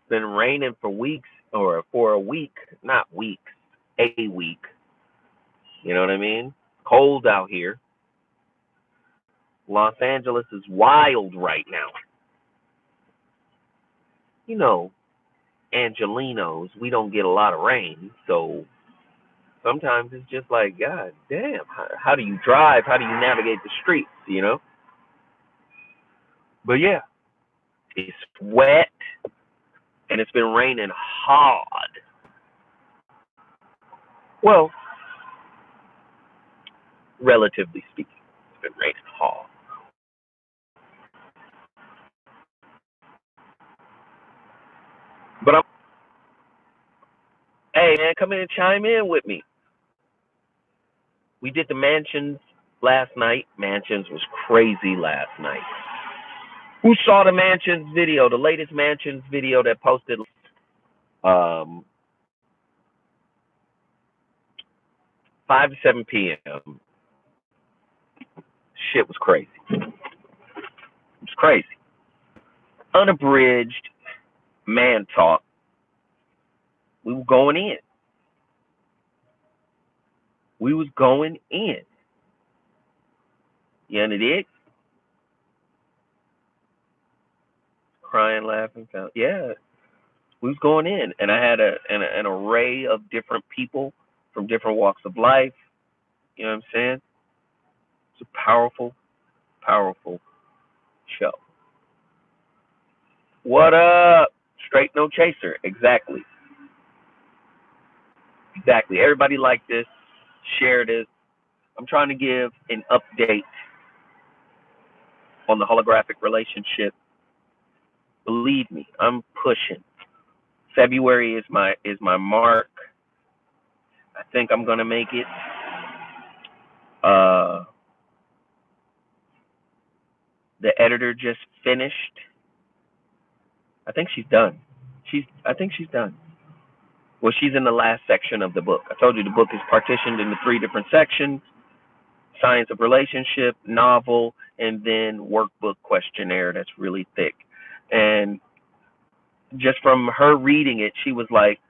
been raining for weeks, or for a week, not weeks, a week. You know what I mean? Cold out here. Los Angeles is wild right now. You know, Angelinos, we don't get a lot of rain, so sometimes it's just like, God damn, how do you drive? How do you navigate the streets, you know? But yeah, it's wet and it's been raining hard. Well, relatively speaking, it's been raining hard. But hey man, come in and chime in with me. We did the mansions last night. Mansions was crazy last night. Who saw the mansions video, the latest mansions video that posted um 5 to 7 p.m.? Shit was crazy. It was crazy. Unabridged man talk. We were going in. We was going in. You know, it crying, laughing, yeah. We was going in, and I had an array of different people from different walks of life. You know what I'm saying? It's a powerful, powerful show. What up? Straight no chaser. Exactly. Exactly. Everybody like this. Share this. I'm trying to give an update on the holographic relationship. Believe me, I'm pushing. February is my mark. I think I'm gonna make it. Uh, the editor just finished. I think she's done. I think she's done. Well, she's in the last section of the book. I told you the book is partitioned into 3 different sections: science of relationship, novel, and then workbook questionnaire that's really thick. And just from her reading it, she was like,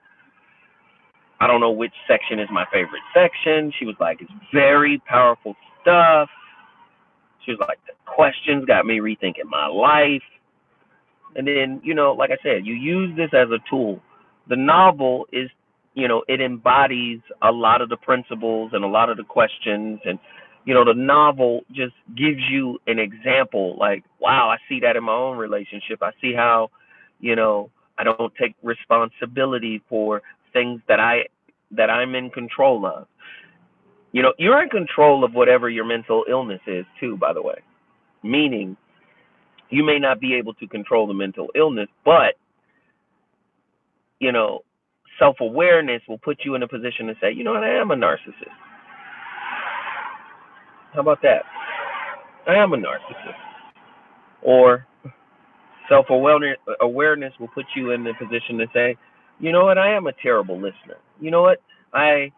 I don't know which section is my favorite section. She was like, it's very powerful stuff. She was like, the questions got me rethinking my life. And then, like I said, you use this as a tool. The novel is, it embodies a lot of the principles and a lot of the questions. And, the novel just gives you an example like, wow, I see that in my own relationship. I see how, I don't take responsibility for things that I'm in control of. You're in control of whatever your mental illness is too, by the way. Meaning, you may not be able to control the mental illness, but you know, self-awareness will put you in a position to say, you know what, I am a narcissist. How about that? I am a narcissist. Or self-awareness will put you in the position to say, you know what, I am a terrible listener. You know what, I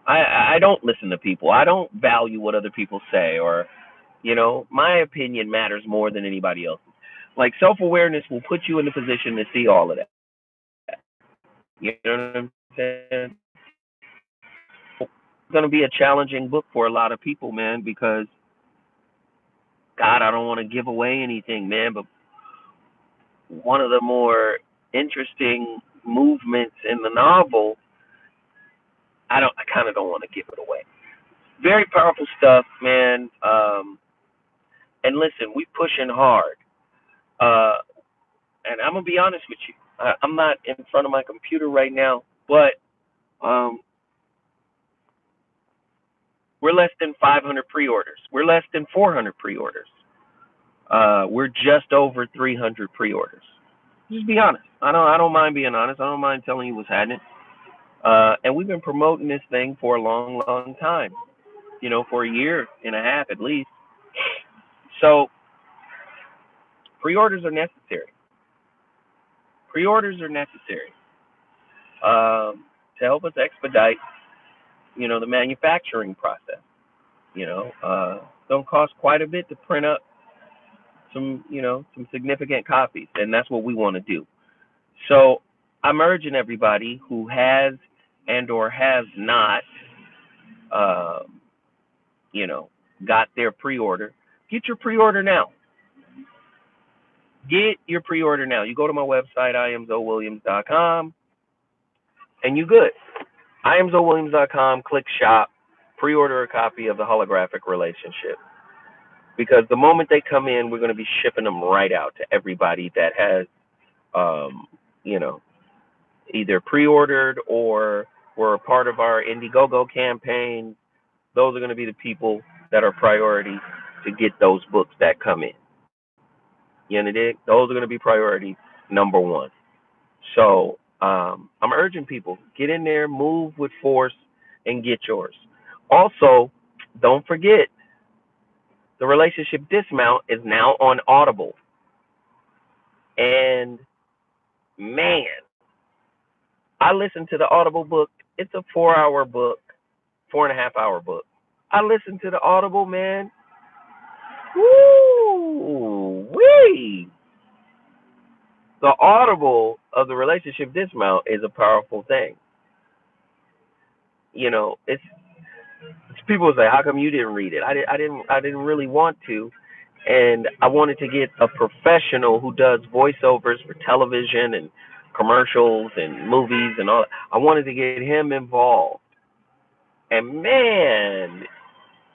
I don't listen to people. I don't value what other people say, or my opinion matters more than anybody else's. Like, self-awareness will put you in the position to see all of that. You know what I'm saying? It's going to be a challenging book for a lot of people, man, because, God, I don't want to give away anything, man, but one of the more interesting movements in the novel, I kind of don't want to give it away. Very powerful stuff, man. And listen, we pushing hard. Uh, and I'm gonna be honest with you. I'm not in front of my computer right now, but um, we're less than 500 pre-orders. We're less than 400 pre-orders. We're just over 300 pre-orders. Just be honest. I don't mind being honest. I don't mind telling you what's happening. And we've been promoting this thing for a long, long time. For a year and a half at least. So pre-orders are necessary. Pre-orders are necessary to help us expedite, the manufacturing process. Don't cost quite a bit to print up. some significant copies, and that's what we want to do. So I'm urging everybody who has and or has not, uh, you know, got their pre-order, get your pre-order now. Get your pre-order now. You go to my website, iamzowilliams.com, and you good. iamzowilliams.com, click shop, pre-order a copy of the Holographic Relationship. Because the moment they come in, we're going to be shipping them right out to everybody that has, um, you know, either pre-ordered or were a part of our Indiegogo campaign. Those are going to be the people that are priority to get those books that come in. You understand? Those are going to be priority number one. So I'm urging people, get in there, move with force, and get yours. Also, don't forget, the Relationship Dismount is now on Audible. And man, I listened to the Audible book. It's a 4-hour book, 4.5-hour book. I listened to the Audible, man. Woo wee! The Audible of the Relationship Dismount is a powerful thing. You know, it's people say, "How come you didn't read it?" I didn't really want to, and I wanted to get a professional who does voiceovers for television and commercials and movies and all. I wanted to get him involved, and man,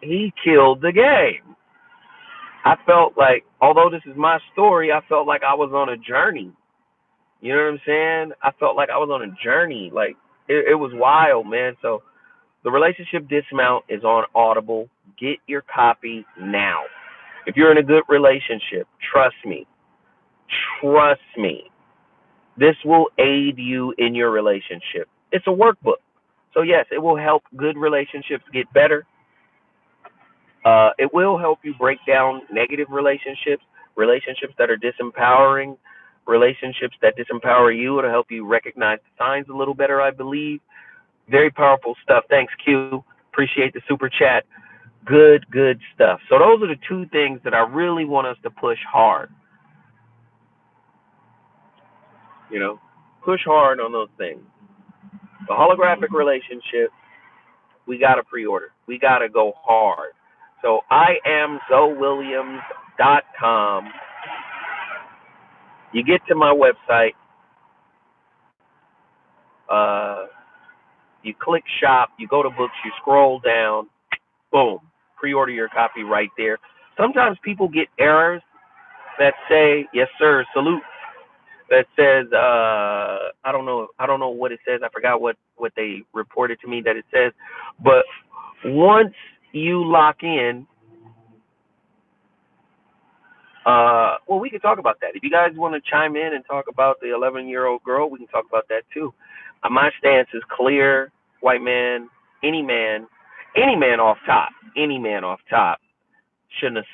he killed the game. I felt like, although this is my story, I felt like I was on a journey. You know what I'm saying? I felt like I was on a journey. Like it was wild, man. So the Relationship Dismount is on Audible. Get your copy now. If you're in a good relationship, trust me. Trust me. This will aid you in your relationship. It's a workbook. So yes, it will help good relationships get better. It will help you break down negative relationships, relationships that are disempowering, relationships that disempower you. It'll help you recognize the signs a little better, I believe. Very powerful stuff. Thanks, Q. Appreciate the super chat. Good stuff. So those are the two things that I really want us to push hard. You know, push hard on those things. The Holographic Relationship, we got to pre-order. We got to go hard. So iamzowilliams.com. You get to my website. You click shop. You go to books. You scroll down. Boom. Pre-order your copy right there. Sometimes people get errors that say, yes, sir, salute. That says, I don't know what it says. I forgot what they reported to me that it says. But once you lock in, well, we can talk about that. If you guys want to chime in and talk about the 11-year-old girl, we can talk about that too. My stance is clear. White man, any man off top, shouldn't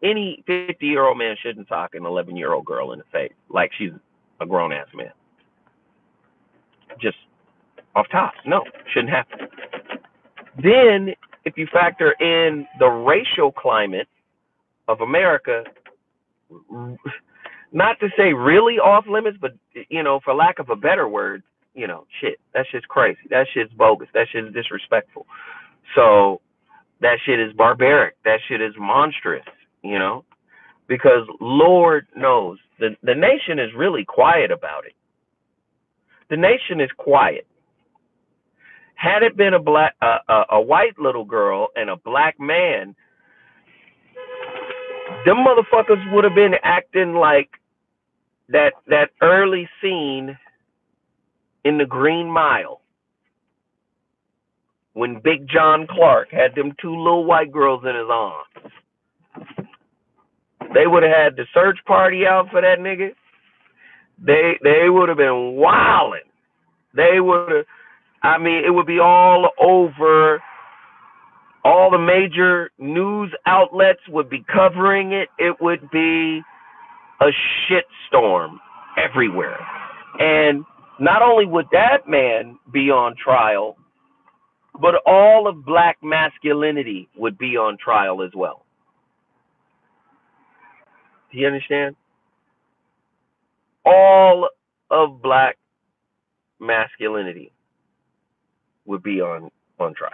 any 50-year-old man shouldn't talk an 11-year-old girl in the face like she's a grown-ass man. Just off top. No, shouldn't happen. Then, if you factor in the racial climate of America, not to say really off limits, but, for lack of a better word, shit, that shit's crazy. That shit's bogus. That shit is disrespectful. So that shit is barbaric. That shit is monstrous, because Lord knows the nation is really quiet about it. The nation is quiet. Had it been a white little girl and a black man, them motherfuckers would have been acting like that early scene in the Green Mile when Big John Clark had them two little white girls in his arms. They would have had the search party out for that nigga. They would have been wilding. They would have, it would be all over. All the major news outlets would be covering it. It would be a shitstorm everywhere. And not only would that man be on trial, but all of black masculinity would be on trial as well. Do you understand? All of black masculinity would be on trial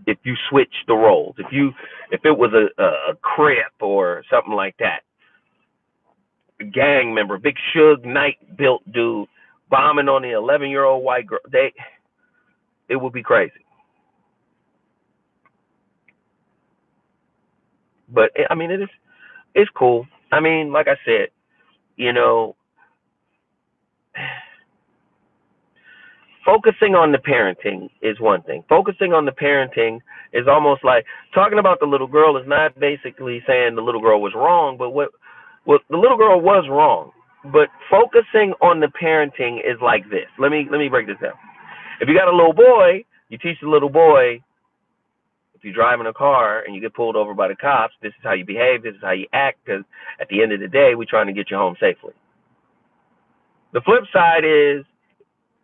if you switch the roles. If it was a Crip or something like that, a gang member, big Suge Knight built dude bombing on the 11-year-old white girl, it would be crazy. But I mean, it's cool. I mean, like I said, you know, focusing on the parenting is one thing. Focusing on the parenting is almost like talking about the little girl is not basically saying the little girl was wrong, but what the little girl was wrong. But focusing on the parenting is like this. Let me break this down. If you got a little boy, you teach the little boy, if you're driving a car and you get pulled over by the cops, this is how you behave, this is how you act, because at the end of the day, we're trying to get you home safely. The flip side is,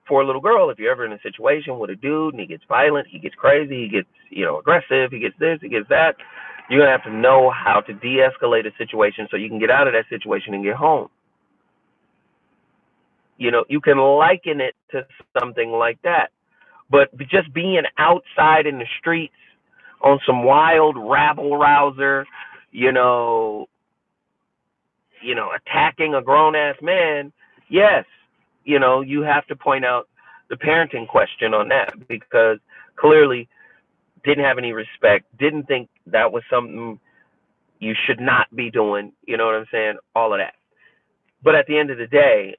for a little girl, if you're ever in a situation with a dude and he gets violent, he gets crazy, he gets, aggressive, he gets this, he gets that, you're going to have to know how to de-escalate a situation so you can get out of that situation and get home. You can liken it to something like that. But just being outside in the streets on some wild rabble rouser, attacking a grown ass man, yes, you have to point out the parenting question on that, because clearly didn't have any respect, didn't think that was something you should not be doing, you know what I'm saying? All of that. But at the end of the day,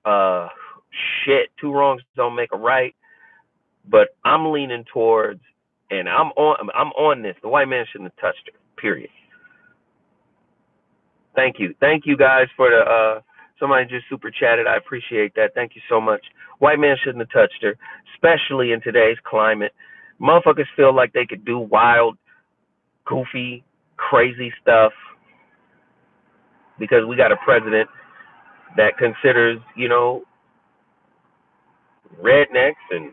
two wrongs don't make a right. But I'm leaning towards, and I'm on this. The white man shouldn't have touched her. Period. Thank you guys for the somebody just super chatted. I appreciate that. Thank you so much. White man shouldn't have touched her, especially in today's climate. Motherfuckers feel like they could do wild, goofy, crazy stuff because we got a president that considers, rednecks and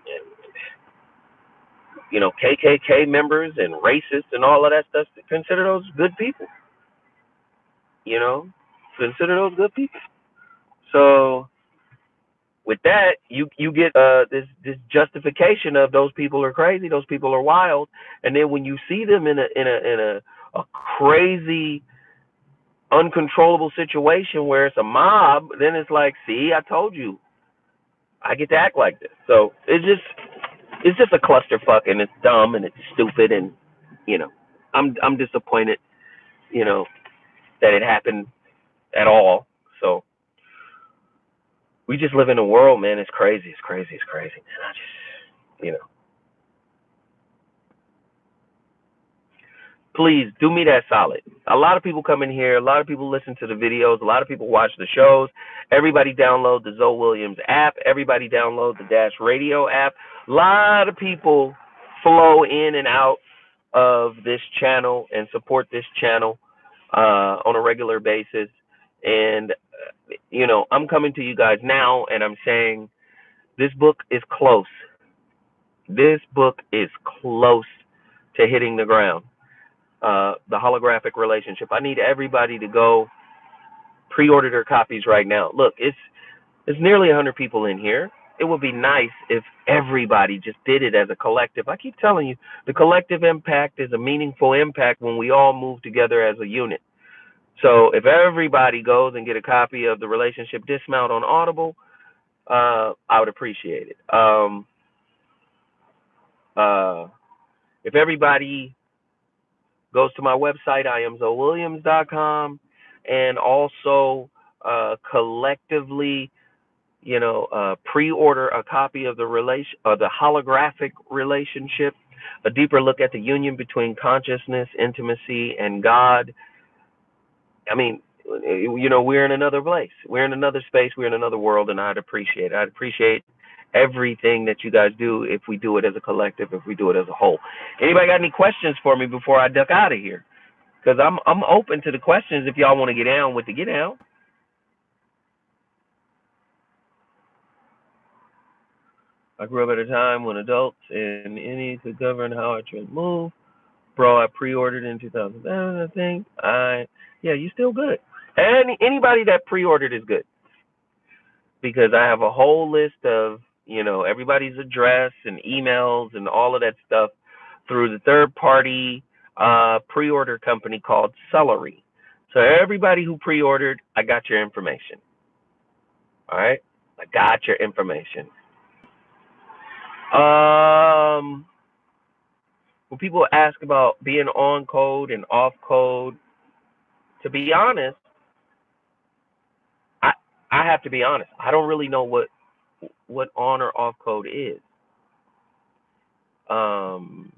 KKK members and racists and all of that stuff, consider those good people. Consider those good people. So with that, you get this justification of those people are crazy, those people are wild, and then when you see them in a crazy, uncontrollable situation where it's a mob, then it's like, see, I told you, I get to act like this. So it's just a clusterfuck, and it's dumb and it's stupid, and I'm disappointed, that it happened at all. So we just live in a world, man. It's crazy. It's crazy. It's crazy. And I just, please do me that solid. A lot of people come in here. A lot of people listen to the videos. A lot of people watch the shows. Everybody download the Zoe Williams app. Everybody download the Dash Radio app. A lot of people flow in and out of this channel and support this channel on a regular basis. And, I'm coming to you guys now and I'm saying this book is close. This book is close to hitting the ground. The Holographic Relationship. I need everybody to go pre-order their copies right now. Look, it's nearly 100 people in here. It would be nice if everybody just did it as a collective. I keep telling you, the collective impact is a meaningful impact when we all move together as a unit. So if everybody goes and get a copy of The Relationship Dismount on Audible, I would appreciate it. If everybody goes to my website, IamZoeWilliams.com, and also collectively, pre-order a copy of the Holographic Relationship, a deeper look at the union between consciousness, intimacy, and God. I mean, we're in another place. We're in another space. We're in another world, and I'd appreciate it. I'd appreciate everything that you guys do if we do it as a collective, if we do it as a whole. Anybody got any questions for me before I duck out of here? Because I'm open to the questions if y'all want to get down with the get down. I grew up at a time when adults and any could govern how I should move, Bro, I pre-ordered in 2000. I think yeah, you still good. Anybody that pre-ordered is good because I have a whole list of everybody's address and emails and all of that stuff through the third party pre-order company called Celery. So everybody who pre-ordered, I got your information. All right, I got your information. When people ask about being on code and off code, to be honest, I I have to be honest. I don't really know what on or off code is. Um,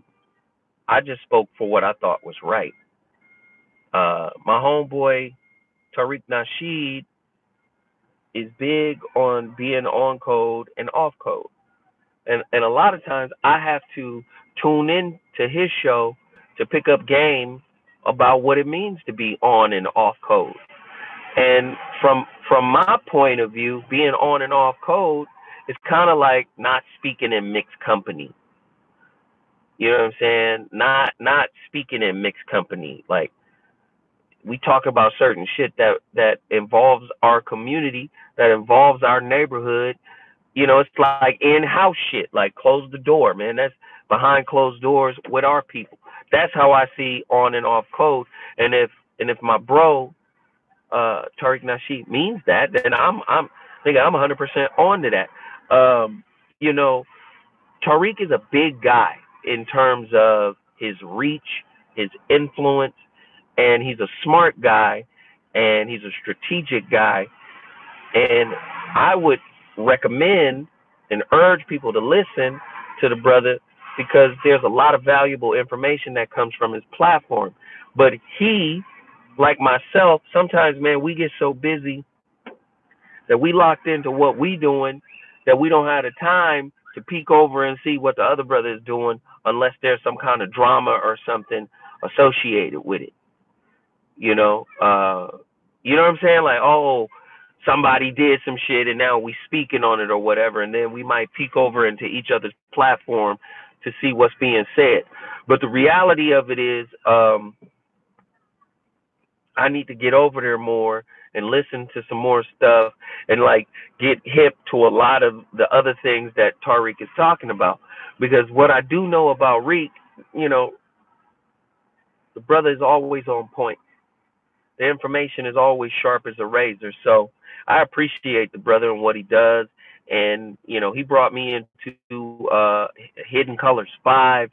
I just spoke for what I thought was right. My homeboy Tariq Nasheed is big on being on code and off code, and a lot of times I have to tune in to his show to pick up game about what it means to be on and off code. And from my point of view, being on and off code is kind of like not speaking in mixed company. You know what I'm saying? Not speaking in mixed company. Like we talk about certain shit that involves our community, that involves our neighborhood. It's like in-house shit. Like close the door, man. That's behind closed doors with our people. That's how I see on and off code. And if my bro Tariq Nasheed means that, then I'm 100% on to that. You know, Tariq is a big guy in terms of his reach, his influence, and he's a smart guy, and he's a strategic guy. And I would recommend and urge people to listen to the brother because there's a lot of valuable information that comes from his platform. But he, like myself, sometimes, man, we get so busy that we locked into what we doing that we don't have the time to peek over and see what the other brother is doing unless there's some kind of drama or something associated with it. You know, you know what I'm saying? Like, oh, somebody did some shit and now we speaking on it or whatever, and then we might peek over into each other's platform to see what's being said. But the reality of it is, I need to get over there more and listen to some more stuff and like get hip to a lot of the other things that Tariq is talking about. Because what I do know about Reek, you know, the brother is always on point. The information is always sharp as a razor. So I appreciate the brother and what he does. And, he brought me into Hidden Colors 5.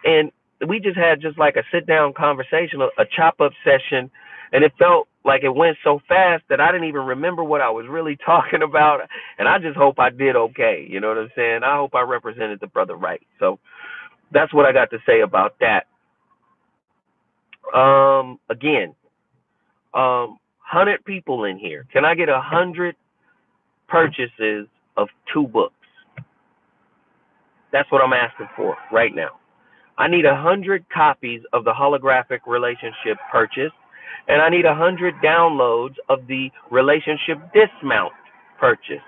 And we just had just like a sit down conversation, a chop up session, and it felt like it went so fast that I didn't even remember what I was really talking about. And I just hope I did okay. You know what I'm saying? I hope I represented the brother right. So that's what I got to say about that. Again, 100 people in here. Can I get 100 purchases of 2 books? That's what I'm asking for right now. I need 100 copies of the Holographic Relationship purchase, and I need 100 downloads of the Relationship Dismount purchase.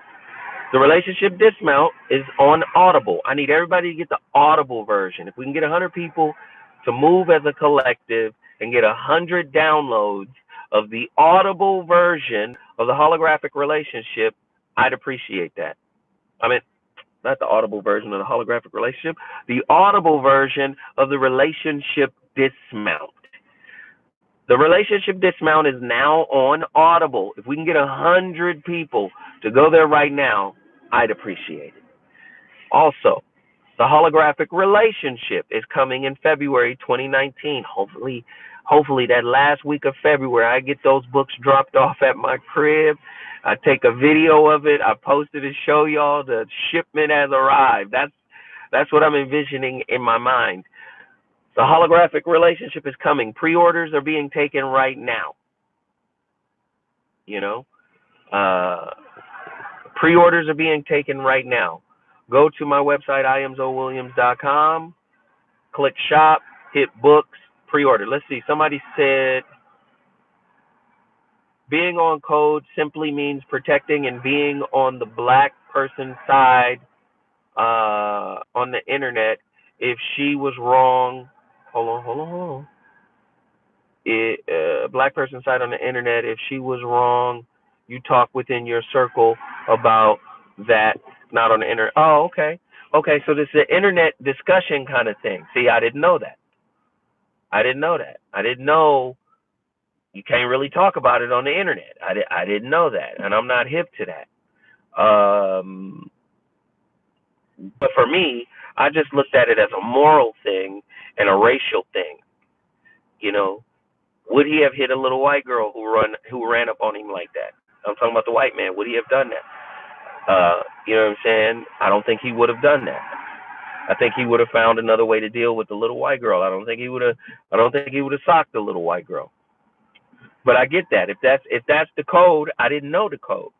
The Relationship Dismount is on Audible. I need everybody to get the Audible version. If we can get 100 people to move as a collective and get 100 downloads of the Audible version of the Holographic Relationship, I'd appreciate that. I mean, not the Audible version of the Holographic Relationship, the Audible version of the Relationship Dismount. The Relationship Dismount is now on Audible. If we can get 100 people to go there right now, I'd appreciate it. Also, the Holographic Relationship is coming in February 2019. Hopefully that last week of February, I get those books dropped off at my crib. I take a video of it. I post it and show y'all the shipment has arrived. That's what I'm envisioning in my mind. The Holographic Relationship is coming. Pre-orders are being taken right now. Pre-orders are being taken right now. Go to my website, iamzowilliams.com, click shop, hit books, pre-order. Let's see. Somebody said, being on code simply means protecting and being on the black person's side on the internet. If she was wrong, Hold on. A black person site on the internet, if she was wrong, you talk within your circle about that, not on the internet. Oh, okay. Okay, so this is an internet discussion kind of thing. See, I didn't know that. I didn't know that. I didn't know you can't really talk about it on the internet. I didn't know that, and I'm not hip to that. But for me, I just looked at it as a moral thing and a racial thing. You know, would he have hit a little white girl who ran up on him like that? I'm talking about the white man. Would he have done that? You know what I'm saying? I don't think he would have done that. I think he would have found another way to deal with the little white girl. I don't think he would have. I don't think he would have socked the little white girl. But I get that. If that's the code, I didn't know the code.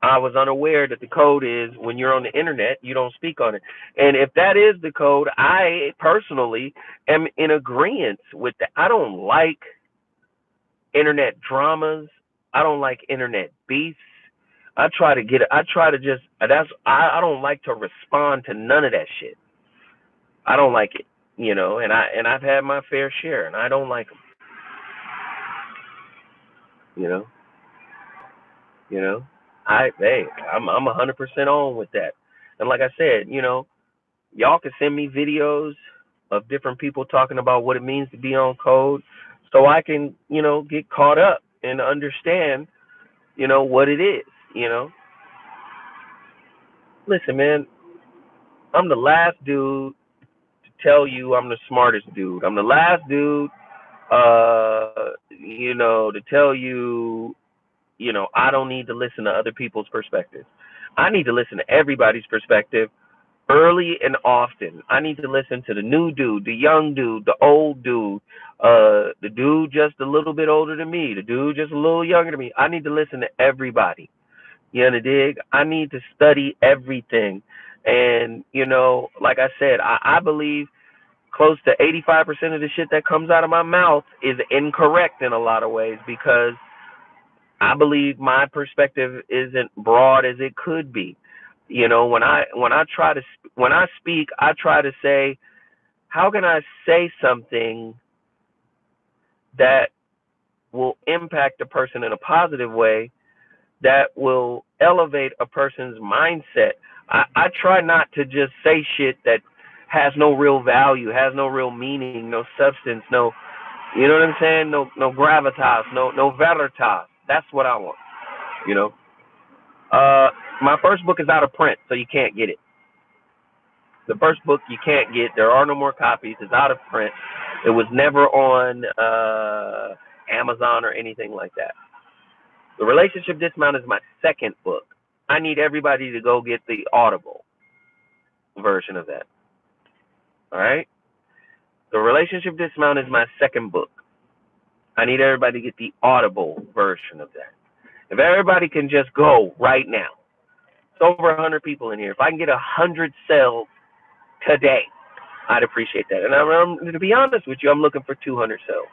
I was unaware that the code is when you're on the internet, you don't speak on it. And if that is the code, I personally am in agreement with that. I don't like internet dramas. I don't like internet beefs. I try to just I don't like to respond to none of that shit. I don't like it, and I've had my fair share, and I don't like them, you know, you know. I'm 100% on with that, and like I said, y'all can send me videos of different people talking about what it means to be on code, so I can, get caught up and understand, what it is, Listen, man, I'm the last dude to tell you I'm the smartest dude. I'm the last dude, to tell you, I don't need to listen to other people's perspectives. I need to listen to everybody's perspective early and often. I need to listen to the new dude, the young dude, the old dude, the dude just a little bit older than me, the dude just a little younger than me. I need to listen to everybody. You know, dig? I need to study everything. And, like I said, I believe close to 85% of the shit that comes out of my mouth is incorrect in a lot of ways because I believe my perspective isn't broad as it could be. When I speak, I try to say, how can I say something that will impact a person in a positive way, that will elevate a person's mindset? I try not to just say shit that has no real value, has no real meaning, no substance, no, you know what I'm saying? No gravitas, no veritas. That's what I want, you know. My first book is out of print, so you can't get it. The first book you can't get. There are no more copies. It's out of print. It was never on Amazon or anything like that. The Relationship Dismount is my second book. I need everybody to go get the Audible version of that. All right? The Relationship Dismount is my second book. I need everybody to get the Audible version of that. If everybody can just go right now, it's over 100 people in here. If I can get 100 sales today, I'd appreciate that. And to be honest with you, I'm looking for 200 sales.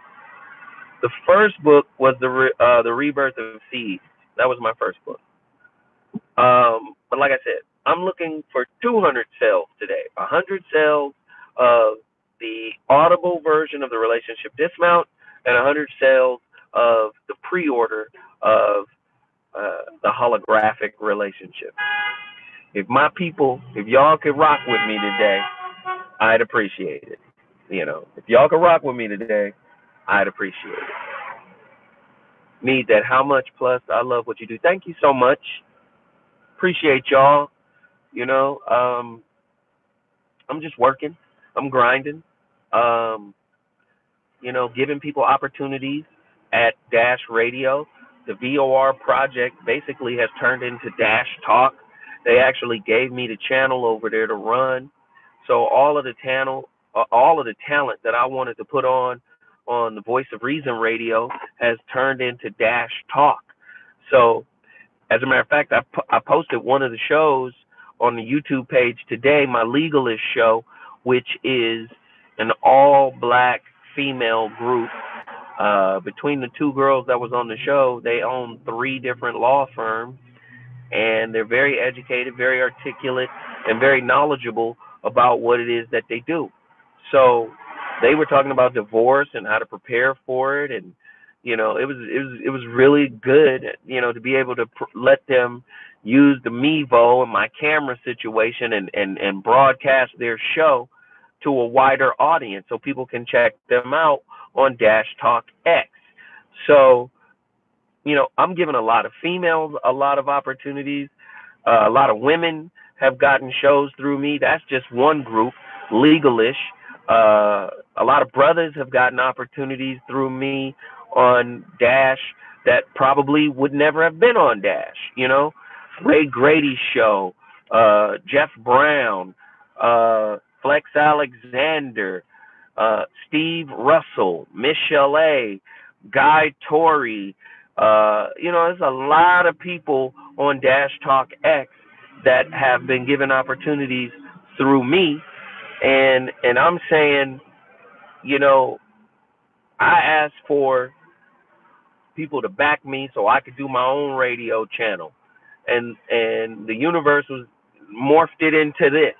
The first book was the Rebirth of Seeds. That was my first book. But like I said, I'm looking for 200 sales today. 100 sales of the Audible version of the Relationship Dismount, and 100 sales of the pre-order of the Holographic Relationship. If y'all could rock with me today, I'd appreciate it. If y'all could rock with me today, I'd appreciate it. Need that. How much plus? I love what you do. Thank you so much. Appreciate y'all. I'm just working. I'm grinding. Giving people opportunities at Dash Radio. The VOR project basically has turned into Dash Talk. They actually gave me the channel over there to run. So all of the talent that I wanted to put on the Voice of Reason radio has turned into Dash Talk. So as a matter of fact, I posted one of the shows on the YouTube page today, my Legalist show, which is an all-black female group. Between the two girls that was on the show, they own 3 different law firms, and they're very educated, very articulate, and very knowledgeable about what it is that they do. So They were talking about divorce and how to prepare for it, and it was really good, to be able to let them use the Mevo and my camera situation and broadcast their show to a wider audience so people can check them out on Dash Talk X. So, I'm giving a lot of females a lot of opportunities. A lot of women have gotten shows through me. That's just one group, Legalish. A lot of brothers have gotten opportunities through me on Dash that probably would never have been on Dash. Ray Grady's show, Jeff Brown, Flex Alexander, Steve Russell, Michelle A, Guy Torrey. There's a lot of people on Dash Talk X that have been given opportunities through me, and I'm saying, I asked for people to back me so I could do my own radio channel, and the universe was morphed it into this.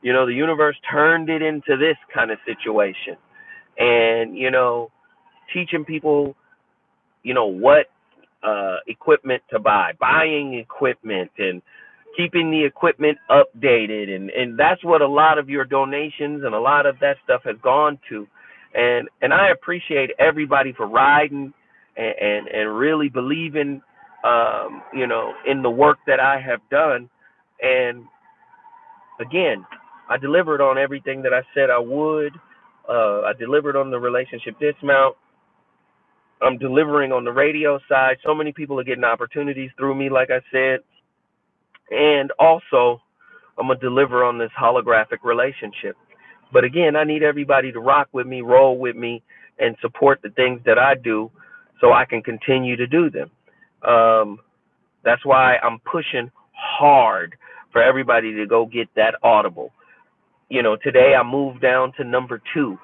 The universe turned it into this kind of situation, and teaching people what equipment to buy, buying equipment, and keeping the equipment updated, and that's what a lot of your donations and a lot of that stuff has gone to, and I appreciate everybody for riding and really believing in the work that I have done. And again, I delivered on everything that I said I would. I delivered on the relationship dismount. I'm delivering on the radio side. So many people are getting opportunities through me, like I said. And also, I'm going to deliver on this holographic relationship. But again, I need everybody to rock with me, roll with me, and support the things that I do so I can continue to do them. That's why I'm pushing hard for everybody to go get that Audible. Today I moved down to number 2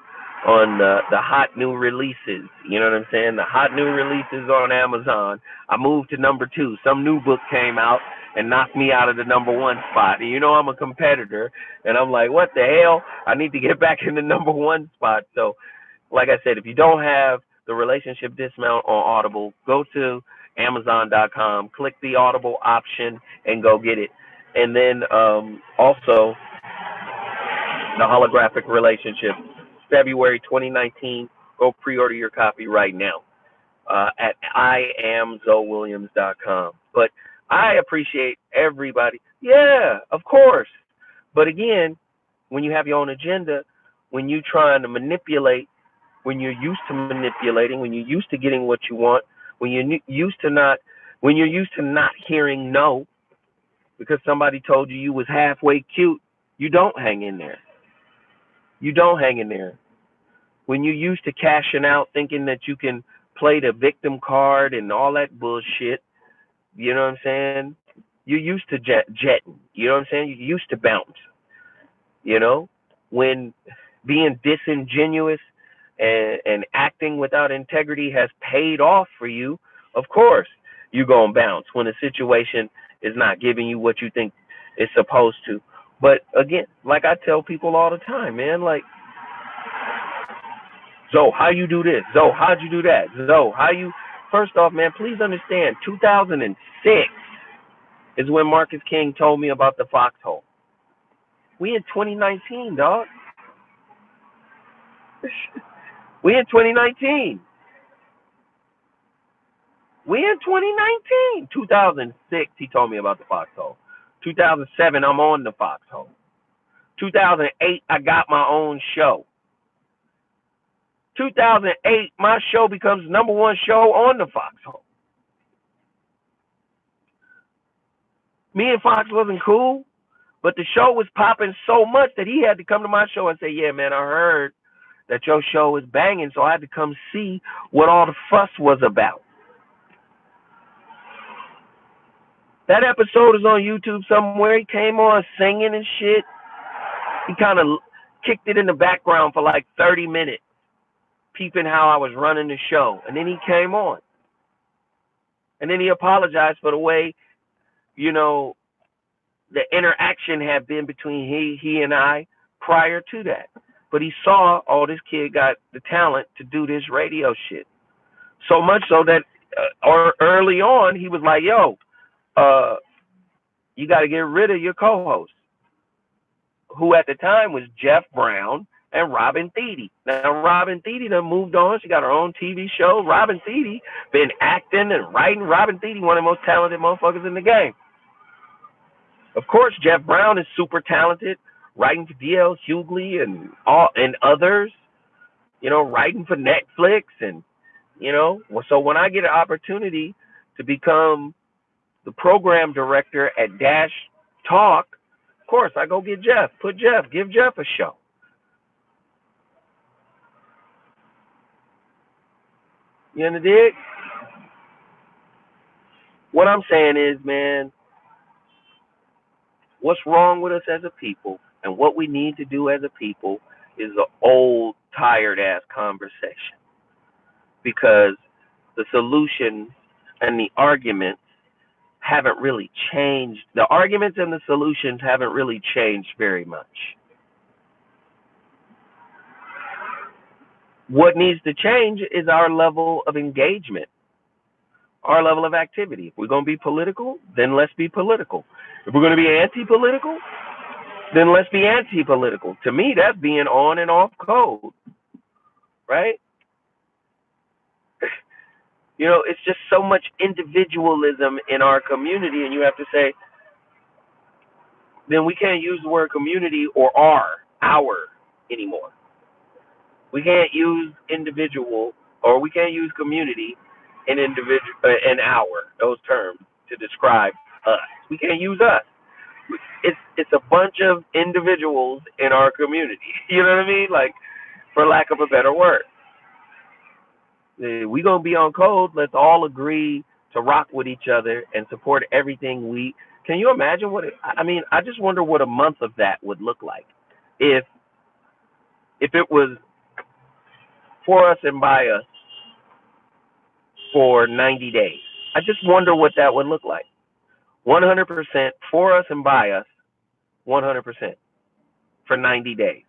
on the hot new releases. You know what I'm saying? The hot new releases on Amazon. I moved to number 2. Some new book came out and knocked me out of the number 1 spot. And I'm a competitor, and I'm like, what the hell? I need to get back in the number 1 spot. So, like I said, if you don't have the relationship dismount on Audible, go to Amazon.com, click the Audible option, and go get it. And then also the holographic relationship, February 2019. Go pre-order your copy right now at IamZoeWilliams.com. But I appreciate everybody. Yeah, of course. But again, when you have your own agenda, when you're trying to manipulate, when you're used to manipulating, when you're used to getting what you want, when you're used to not hearing no because somebody told you was halfway cute, you don't hang in there. You don't hang in there. When you're used to cashing out, thinking that you can play the victim card and all that bullshit, you know what I'm saying? You're used to jetting. You know what I'm saying? You're used to bounce. When being disingenuous and acting without integrity has paid off for you, of course you're going to bounce when a situation is not giving you what you think it's supposed to. But again, like I tell people all the time, man, like, Zoe, how you do this? Zoe, how'd you do that? Zoe, how you... First off, man, please understand, 2006 is when Marcus King told me about the foxhole. We in 2019, dog. We in 2019. We in 2019. 2006, he told me about the foxhole. 2007, I'm on the foxhole. 2008, I got my own show. 2008, my show becomes number 1 show on the foxhole. Me and Fox wasn't cool, but the show was popping so much that he had to come to my show and say, yeah, man, I heard that your show is banging, so I had to come see what all the fuss was about. That episode is on YouTube somewhere. He came on singing and shit. He kind of kicked it in the background for like 30 minutes, peeping how I was running the show. And then he came on. And then he apologized for the way, the interaction had been between he and I prior to that. But he saw, oh, this kid got the talent to do this radio shit. So much so that or early on, he was like, yo, uh, you got to get rid of your co-host, who at the time was Jeff Brown and Robin Thede. Now, Robin Thede done moved on. She got her own TV show. Robin Thede been acting and writing. Robin Thede, one of the most talented motherfuckers in the game. Of course, Jeff Brown is super talented, writing for D.L. Hughley and others, writing for Netflix. And, so when I get an opportunity to become the program director at Dash Talk, of course, I go get Jeff, give Jeff a show. You know the dig? What I'm saying is, man, what's wrong with us as a people and what we need to do as a people is an old, tired-ass conversation. Because the solution and the arguments haven't really changed. The arguments and the solutions haven't really changed very much. What needs to change is our level of engagement, our level of activity. If we're going to be political, then let's be political. If we're going to be anti-political, then let's be anti-political. To me, that's being on and off code, right? It's just so much individualism in our community, and you have to say, then we can't use the word community or our anymore. We can't use individual, or we can't use community and individual and those terms to describe us. We can't use us. It's a bunch of individuals in our community. You know what I mean? Like, for lack of a better word. We gonna be on code. Let's all agree to rock with each other and support everything we. Can you imagine what? I just wonder what a month of that would look like, if it was for us and by us for 90 days. I just wonder what that would look like. 100% for us and by us, 100% for 90 days.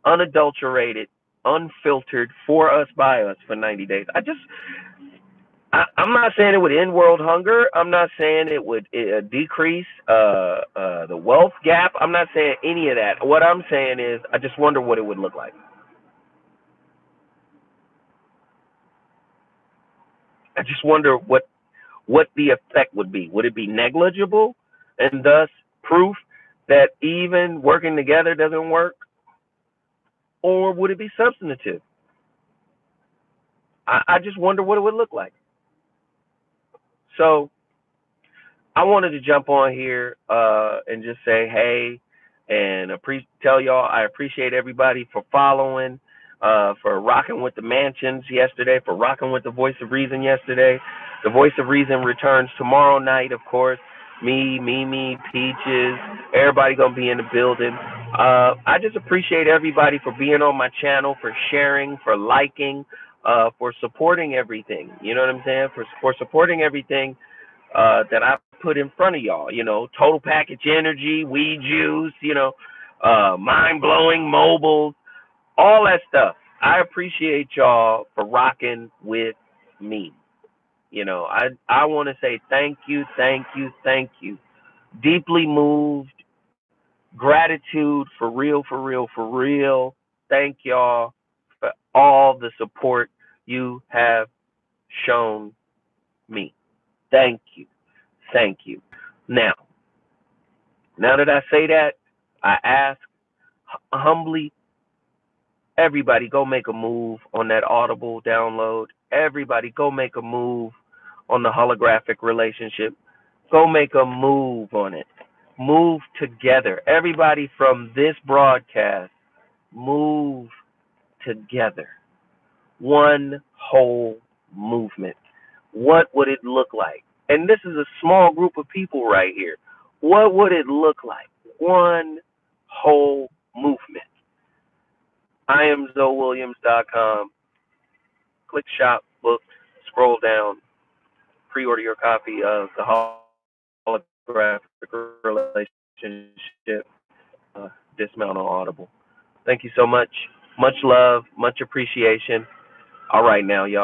Unadulterated, unfiltered, for us, by us for 90 days. I'm not saying it would end world hunger. I'm not saying it would decrease the wealth gap. I'm not saying any of that. What I'm saying is I just wonder what it would look like. I just wonder what the effect would be. Would it be negligible and thus proof that even working together doesn't work? Or would it be substantive? I just wonder what it would look like. So I wanted to jump on here and just say hey, and tell y'all I appreciate everybody for following, for rocking with the mansions yesterday, for rocking with the Voice of Reason yesterday. The Voice of Reason returns tomorrow night, of course. Me, Mimi, Peaches, everybody gonna be in the building. I just appreciate everybody for being on my channel, for sharing, for liking, for supporting everything. You know what I'm saying? For supporting everything that I put in front of y'all. Total package energy, weed juice, mind blowing mobiles, all that stuff. I appreciate y'all for rocking with me. I want to say thank you. Deeply moved. Gratitude for real. Thank y'all for all the support you have shown me. Thank you. Now that I say that, I ask humbly, everybody go make a move on that Audible download. Everybody go make a move on the holographic relationship. Go make a move on it. Move together. Everybody from this broadcast, move together. One whole movement. What would it look like? And this is a small group of people right here. What would it look like? One whole movement. IamZoeWilliams.com. Click shop, book, scroll down, pre-order your copy of the Holographic Relationship, Dismount on Audible. Thank you so much. Much love, much appreciation. All right now, y'all.